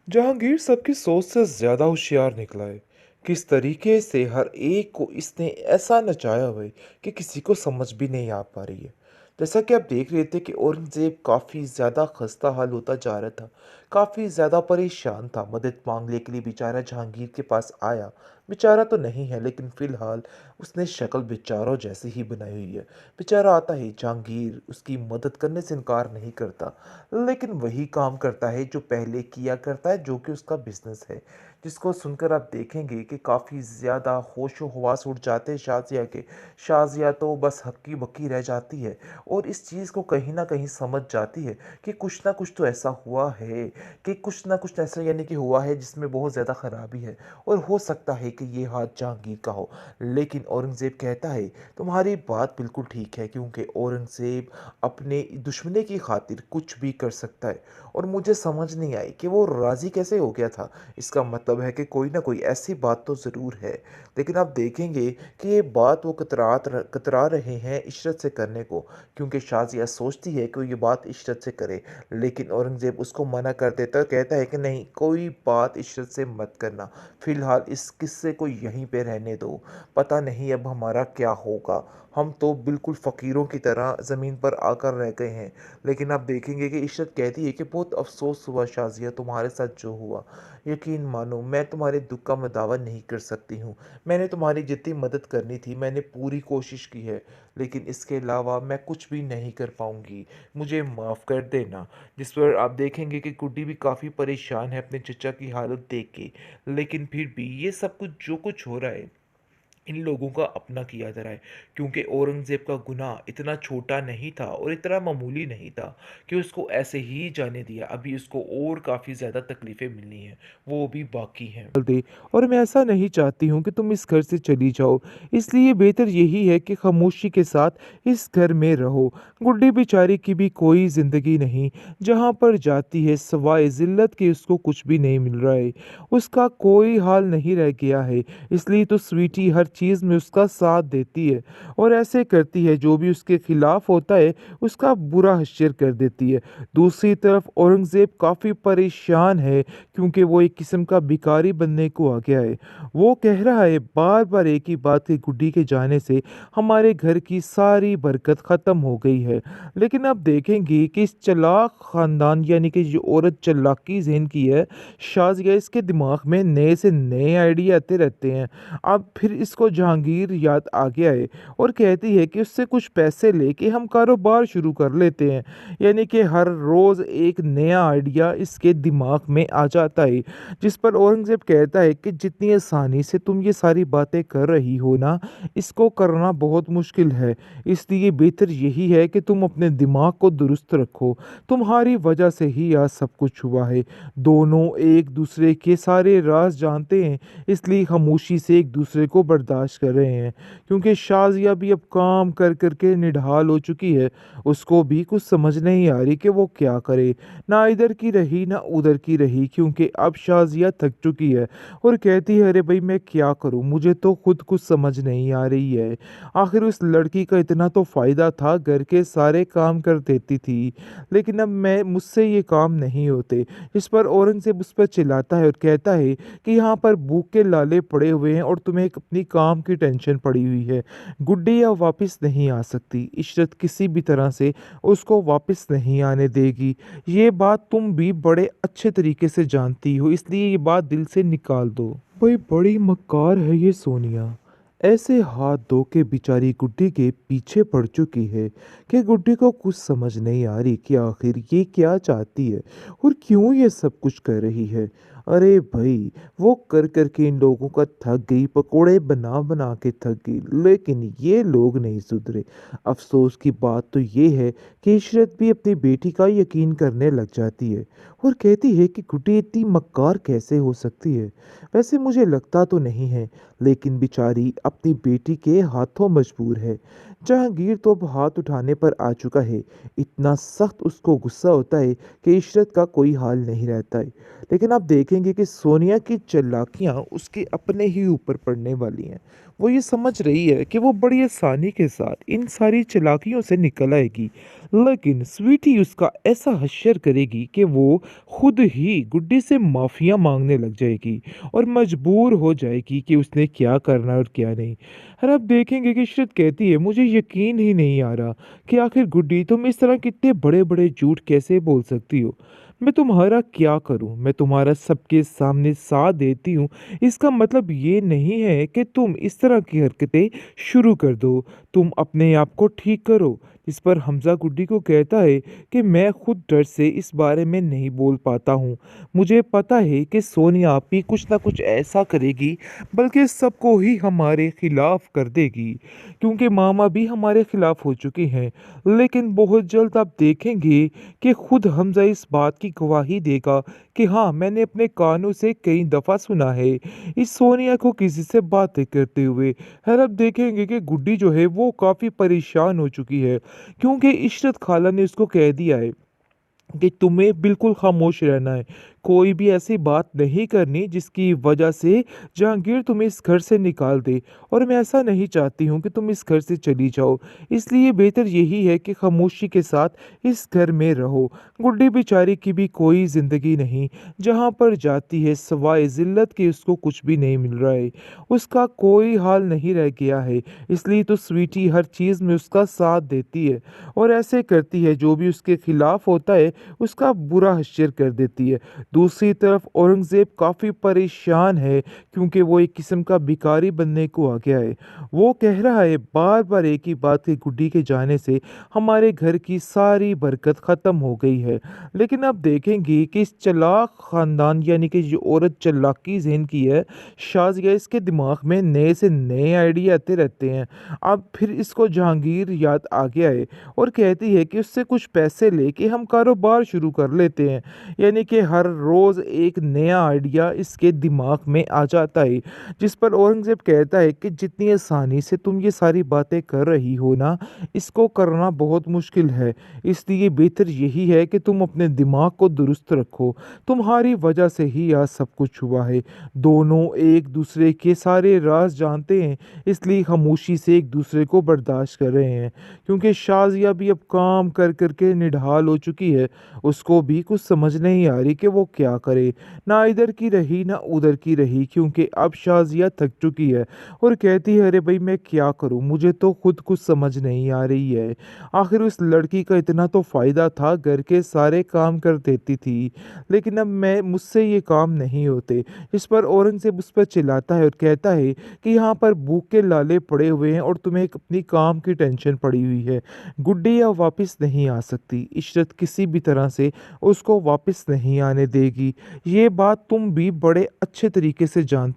जहांगीर सबकी सोच से ज्यादा होशियार निकला है। किस तरीके से हर एक को इसने ऐसा नचाया हुआ है कि किसी को समझ भी नहीं आ पा रही है। जैसा कि आप देख रहे थे कि औरंगजेब काफ़ी ज़्यादा खस्ता हाल होता जा रहा था। काफ़ी ज़्यादा परेशान था। मदद मांगने के लिए बेचारा जहांगीर के पास आया। बेचारा तो नहीं है, लेकिन फ़िलहाल उसने शक्ल बेचारों जैसी ही बनाई हुई है। बेचारा आता है, जहांगीर उसकी मदद करने से इनकार नहीं करता, लेकिन वही काम करता है जो पहले किया करता है, जो कि उसका बिजनेस है। जिसको सुनकर आप देखेंगे कि काफ़ी ज़्यादा होशो हवास उड़ जाते हैं शाज़िया के। शाज़िया तो बस हक्की बक्की रह जाती है और इस चीज़ को कहीं ना कहीं समझ जाती है कि कुछ ना कुछ तो ऐसा हुआ है, कि कुछ ना कुछ ऐसा यानी कि हुआ है जिसमें बहुत ज़्यादा खराबी है, और हो सकता है कि ये हाथ जहांगीर का हो। लेकिन औरंगज़ेब कहता है, तुम्हारी बात बिल्कुल ठीक है, क्योंकि औरंगज़ेब अपने दुश्मनी की खातिर कुछ भी कर सकता है। और मुझे समझ नहीं आई कि वो राज़ी कैसे हो गया था। इसका मतलब है कि कोई ना कोई ऐसी बात तो ज़रूर है। लेकिन आप देखेंगे कि ये बात वो कतरा रहे हैं इशरत से करने को, क्योंकि शाज़िया सोचती है कि वो ये बात इशरत से करे। लेकिन औरंगज़ेब उसको मना कर देता है, कहता है कि नहीं, कोई बात इशरत से मत करना। फ़िलहाल इस किस्से को यहीं पे रहने दो। पता नहीं अब हमारा क्या होगा। हम तो बिल्कुल फ़कीरों की तरह ज़मीन पर आकर रह गए हैं। लेकिन आप देखेंगे कि इशरत कहती है कि बहुत अफ़सोस हुआ शाज़िया, तुम्हारे साथ जो हुआ। यकीन मानो, मैं तुम्हारे दुख का मैं दावा नहीं कर सकती हूँ। मैंने तुम्हारी जितनी मदद करनी थी मैंने पूरी कोशिश की है, लेकिन इसके अलावा मैं कुछ भी नहीं कर पाऊँगी। मुझे माफ़ कर देना। जिस पर आप देखेंगे कि गुड्डी भी काफ़ी परेशान है अपने चचा की हालत देख के। लेकिन फिर भी ये सब कुछ जो कुछ हो रहा है, इन लोगों का अपना किया जा रहा है, क्योंकि औरंगज़ेब का गुनाह इतना छोटा नहीं था और इतना मामूली नहीं था कि उसको ऐसे ही जाने दिया। अभी उसको और काफ़ी ज़्यादा तकलीफ़ें मिलनी हैं, वो भी बाकी हैं। दे और मैं ऐसा नहीं चाहती हूँ कि तुम इस घर से चली जाओ। इसलिए बेहतर यही है कि खामोशी के साथ इस घर में रहो। गुड्डी बेचारी की भी कोई ज़िंदगी नहीं। जहाँ पर जाती है सिवाय ज़िल्लत के उसको कुछ भी नहीं मिल रहा है। उसका कोई हाल नहीं रह गया है। इसलिए तो स्वीटी हर चीज़ में उसका साथ देती है और ऐसे करती है, जो भी उसके खिलाफ होता है उसका बुरा हश्र कर देती है। दूसरी तरफ औरंगज़ेब काफ़ी परेशान है, क्योंकि वो एक किस्म का भिखारी बनने को आ गया है। वो कह रहा है बार बार एक ही बात कि गुड्डी के जाने से हमारे घर की सारी बरकत ख़त्म हो गई है। लेकिन आप देखेंगे कि इस चालाक ख़ानदान यानी कि जो औरत चालाकी ज़हन की है, शाज़िया, इसके दिमाग में नए से नए आइडिया आते रहते हैं। अब फिर इसको जहांगीर याद आ गया है और कहती है कि उससे कुछ पैसे लेके हम कारोबार शुरू कर लेते हैं। यानी कि हर रोज़ एक नया आइडिया इसके दिमाग में आ जाता है। जिस पर औरंगज़ेब कहता है कि जितनी आसानी से तुम ये सारी बातें कर रही हो ना, इसको करना बहुत मुश्किल है। इसलिए बेहतर यही है कि तुम अपने दिमाग को दुरुस्त रखो। तुम्हारी वजह से ही आज सब कुछ हुआ है। दोनों एक दूसरे के सारे राज जानते हैं, इसलिए खामोशी से एक दूसरे को बर्दाश्त कर रहे हैं। क्योंकि शाज़िया भी अब काम कर कर के निढाल हो चुकी है। उसको भी कुछ समझ नहीं आ रही कि वो क्या करे। ना इधर की रही ना उधर की रही, क्योंकि अब शाज़िया थक चुकी है और कहती है, अरे भाई मैं क्या करूं, मुझे तो खुद कुछ समझ नहीं आ रही है। आखिर उस लड़की का इतना तो फ़ायदा था, घर के सारे काम कर देती थी, लेकिन अब मैं मुझसे ये काम नहीं होते। इस पर औरंगज़ेब उस पर चिल्लाता है और कहता है कि यहाँ पर भूख के लाले पड़े हुए हैं और तुम्हें अपनी काम की टेंशन पड़ी हुई है। गुड्डी अब वापस नहीं आ सकती। इशरत किसी भी तरह से उसको वापस नहीं आने देगी। ये बात तुम भी बड़े अच्छे तरीके से जानती हो, इसलिए ये बात दिल से निकाल दो। भाई बड़ी मक्कार है ये सोनिया। ऐसे हाथ धो के बेचारी गुड्डी के पीछे पड़ चुकी है कि गुड्डी को कुछ समझ नहीं आ रही कि आखिर ये क्या चाहती है और क्यों ये सब कुछ कर रही है। अरे भाई, वो कर कर के इन लोगों का थक गई, पकोड़े बना बना के थक गई, लेकिन ये लोग नहीं सुधरे। अफसोस की बात तो ये है कि इशरत भी अपनी बेटी का यकीन करने लग जाती है और कहती है कि गुड्डी इतनी मक्कार कैसे हो सकती है। वैसे मुझे लगता तो नहीं है, लेकिन बेचारी अपनी बेटी के हाथों मजबूर है। जहांगीर तो अब हाथ उठाने पर आ चुका है। इतना सख्त उसको गुस्सा होता है कि इशरत का कोई हाल नहीं रहता है। लेकिन आप देखें देखेंगे कि सोनिया की चालाकियाँ उसके अपने ही ऊपर पड़ने वाली हैं। वो ये समझ रही है कि वो बड़ी आसानी के साथ इन सारी चालाकियों से निकल आएगी, लेकिन स्वीटी उसका ऐसा हश्र करेगी कि वो खुद ही गुड्डी से माफ़िया मांगने लग जाएगी और मजबूर हो जाएगी कि उसने क्या करना है और क्या नहीं। और अब देखेंगे कि इशरत कहती है, मुझे यकीन ही नहीं आ रहा कि आखिर गुड्डी तुम इस तरह कितने बड़े बड़े झूठ कैसे बोल सकती हो। मैं तुम्हारा क्या करूं? मैं तुम्हारा सबके सामने साथ देती हूँ, इसका मतलब ये नहीं है कि तुम इस तरह की हरकतें शुरू कर दो। तुम अपने आप को ठीक करो। इस पर हमजा गुड्डी को कहता है कि मैं खुद डर से इस बारे में नहीं बोल पाता हूँ। मुझे पता है कि सोनिया भी कुछ ना कुछ ऐसा करेगी, बल्कि सबको ही हमारे खिलाफ कर देगी, क्योंकि मामा भी हमारे खिलाफ हो चुकी हैं। लेकिन बहुत जल्द आप देखेंगे कि खुद हमजा इस बात की गवाही देगा कि हाँ, मैंने अपने कानों से कई दफ़ा सुना है इस सोनिया को किसी से बातें करते हुए। खैर अब देखेंगे कि गुड्डी जो है वो काफ़ी परेशान हो चुकी है, क्योंकि इशरत खाला ने उसको कह दिया है कि तुम्हें बिल्कुल खामोश रहना है। कोई भी ऐसी बात नहीं करनी जिसकी वजह से जहांगीर तुम्हें इस घर से निकाल दे, और मैं ऐसा नहीं चाहती हूँ कि तुम इस घर से चली जाओ। इसलिए बेहतर यही है कि खामोशी के साथ इस घर में रहो। गुड्डी बेचारी की भी कोई ज़िंदगी नहीं, जहाँ पर जाती है सवाए ज़िल्लत के उसको कुछ भी नहीं मिल रहा है। उसका कोई हाल नहीं रह गया है, इसलिए तो स्वीटी हर चीज़ में उसका साथ देती है और ऐसे करती है, जो भी उसके खिलाफ होता है उसका बुरा हश्र कर देती है। दूसरी तरफ औरंगज़ेब काफ़ी परेशान है, क्योंकि वो एक किस्म का भिखारी बनने को आ गया है। वो कह रहा है बार बार एक ही बात कि गुड्डी के जाने से हमारे घर की सारी बरकत ख़त्म हो गई है। लेकिन अब देखेंगे कि इस चालाक ख़ानदान, यानी कि जो औरत चालाकी ज़हन की है, शाज़िया, इसके दिमाग में नए से नए आइडिया आते रहते हैं। अब फिर इसको जहांगीर याद आ गया है और कहती है कि उससे कुछ पैसे लेके हम कारोबार शुरू कर लेते हैं। यानी कि हर रोज़ एक नया आइडिया इसके दिमाग में आ जाता है, जिस पर औरंगज़ेब कहता है कि जितनी आसानी से तुम ये सारी बातें कर रही हो ना, इसको करना बहुत मुश्किल है। इसलिए बेहतर यही है कि तुम अपने दिमाग को दुरुस्त रखो। तुम्हारी वजह से ही आज सब कुछ हुआ है। दोनों एक दूसरे के सारे राज जानते हैं, इसलिए खामोशी से एक दूसरे को बर्दाश्त कर रहे हैं, क्योंकि शाज़िया भी अब काम कर कर के निढाल हो चुकी है। उसको भी कुछ समझ नहीं आ रही कि वो क्या करे। ना इधर की रही ना उधर की रही, क्योंकि अब शाज़िया थक चुकी है और कहती है, अरे भाई मैं क्या करूं, मुझे तो खुद कुछ समझ नहीं आ रही है। आखिर उस लड़की का इतना तो फ़ायदा था, घर के सारे काम कर देती थी, लेकिन अब मैं मुझसे ये काम नहीं होते। इस पर औरंगज़ेब उस पर चिल्लाता है और कहता है कि यहाँ पर भूख के लाले पड़े हुए हैं और तुम्हें अपनी काम की टेंशन पड़ी हुई है। गुड्डी अब वापस नहीं आ सकती। इशरत किसी भी तरह से उसको वापस नहीं आने देगी। ये बात तुम भी बड़े अच्छे तरीके से जानती